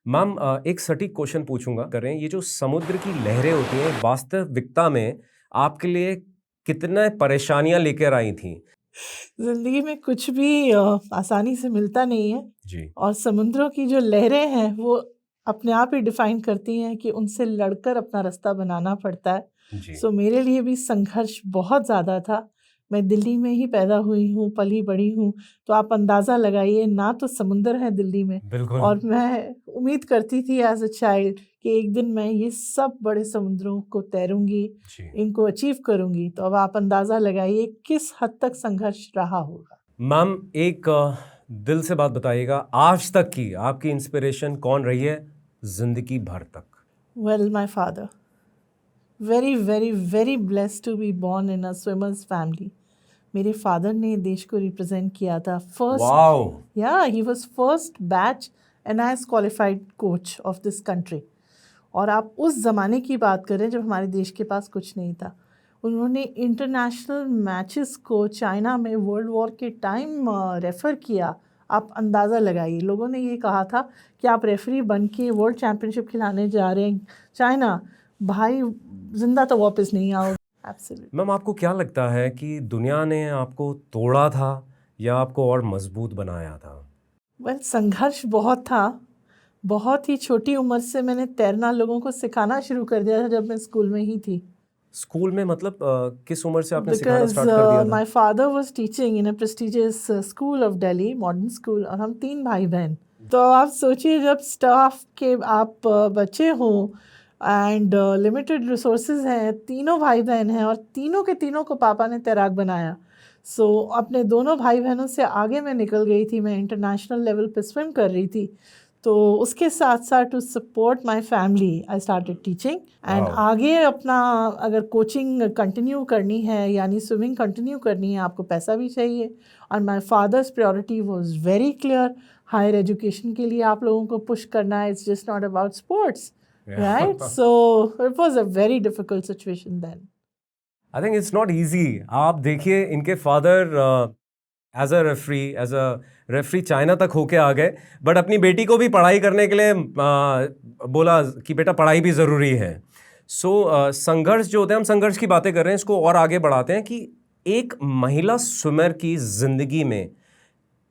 Ma'am एक सटीक question पूछूंगा करें, ये जो समुद्र की लहरें होती हैं वास्तविकता में आपके लिए कितने परेशानियां लेकर आई थी? ज़िंदगी में कुछ भी आसानी से मिलता नहीं है जी। और समुद्रों की जो लहरें हैं वो अपने आप ही डिफ़ाइन करती हैं कि उनसे लड़कर अपना रास्ता बनाना पड़ता है। जी। सो मेरे लिए भी संघर्ष बहुत ज़्यादा था। मैं दिल्ली में ही पैदा हुई हूँ, पली-बड़ी हूँ, तो आप अंदाज़ा लगाइए ना तो समुंदर है दिल्ली में बिल्कुल। और मैं उम्मीद करती थी एज़ अ चाइल्ड कि एक दिन मैं ये सब बड़े समुद्रों को तैरूँगी, जी। इनको अचीव करूँगी। तो अब आप अंदाज़ा लगाइए किस हद तक संघर्ष रहा होगा। मैम एक दिल से बात बताइएगा, आज तक की आपकी इंस्पिरेशन कौन रही है जिंदगी भर तक? Well, my father. Very, very, very blessed to be born in a swimmer's family. मेरे फादर ने देश को रिप्रेजेंट किया था फर्स्ट वाओ। या he was first batch NIS qualified coach of this country. और आप उस ज़माने की बात करें जब हमारे देश के पास कुछ नहीं था। उन्होंने इंटरनेशनल मैचेस को चाइना में वर्ल्ड वॉर के टाइम रेफ़र किया। आप अंदाज़ा लगाइए, लोगों ने ये कहा था कि आप रेफरी बन के वर्ल्ड चैम्पियनशिप खिलाने जा रहे हैं चाइना, भाई ज़िंदा तो वापस नहीं आओगे। एब्सोल्युटली। मैम आपको क्या लगता है कि दुनिया ने आपको तोड़ा था या आपको और मजबूत बनाया था? वेल, संघर्ष बहुत था। बहुत ही छोटी उम्र से मैंने तैरना लोगों को सिखाना शुरू कर दिया था जब मैं स्कूल में ही थी। स्कूल में मतलब किस उम्र से आपने सिखाना बिकॉज स्टार्ट कर दिया था? My father was teaching in a prestigious school of Delhi, modern school, और हम 3 भाई बहन। तो आप सोचिए जब स्टाफ के आप बच्चे हों एंड लिमिटेड रिसोर्सेज हैं, तीनों भाई बहन हैं और तीनों के तीनों को पापा ने तैराक बनाया। सो अपने दोनों भाई बहनों से आगे मैं निकल गई थी, मैं इंटरनेशनल लेवल पे स्विम कर रही थी। तो उसके साथ साथ to support my family I started teaching and wow. आगे अपना अगर कोचिंग कंटिन्यू करनी है यानी स्विमिंग कंटिन्यू करनी है, आपको पैसा भी चाहिए और my father's priority was very clear. Higher education के लिए आप लोगों को पुश करना है, it's just not about sports, right? So it was a very difficult situation then. I think it's not easy. आप देखिए इनके father as a referee China तक होके आ गए, बट अपनी बेटी को भी पढ़ाई करने के लिए बोला कि बेटा पढ़ाई भी ज़रूरी है। सो संघर्ष जो होते हैं, हम संघर्ष की बातें कर रहे हैं, इसको और आगे बढ़ाते हैं कि एक महिला स्विमर की ज़िंदगी में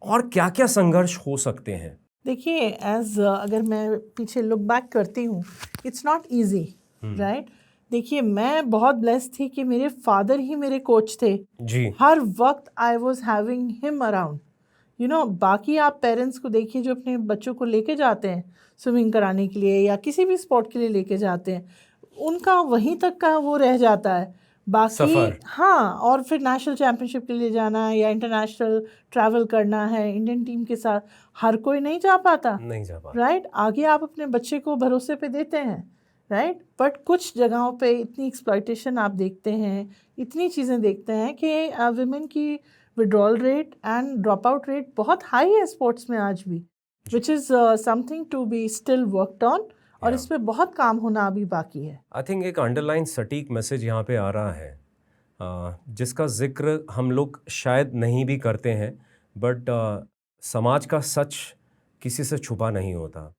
और क्या क्या संघर्ष हो सकते हैं? देखिए अगर मैं पीछे लुक बैक करती हूँ, इट्स नॉट इजी, राइट? देखिए मैं बहुत ब्लेस्ड थी कि मेरे फादर ही मेरे कोच थे। जी। हर वक्त I was having him around. You know, बाकी आप पेरेंट्स को देखिए जो अपने बच्चों को लेके जाते हैं स्विमिंग कराने के लिए या किसी भी स्पोर्ट के लिए लेके जाते हैं, उनका वहीं तक का वो रह जाता है। बाकी सफ़र। हाँ, और फिर नेशनल चैम्पियनशिप के लिए जाना है या इंटरनेशनल ट्रैवल करना है इंडियन टीम के साथ, हर कोई नहीं जा पाता, नहीं जा पाता। राइट? आगे आप अपने बच्चे को भरोसे पे देते हैं, राइट? बट कुछ जगहों पे इतनी एक्सप्लॉयटेशन आप देखते हैं, इतनी चीज़ें देखते हैं कि विमेन की withdrawal rate and drop out rate बहुत हाई है स्पोर्ट्स में आज भी, which is something to be still worked on, और इस पे बहुत काम होना अभी बाकी है। आई थिंक एक अंडरलाइन सटीक मैसेज यहाँ पे आ रहा है, जिसका जिक्र हम लोग शायद नहीं भी करते हैं, बट समाज का सच किसी से छुपा नहीं होता।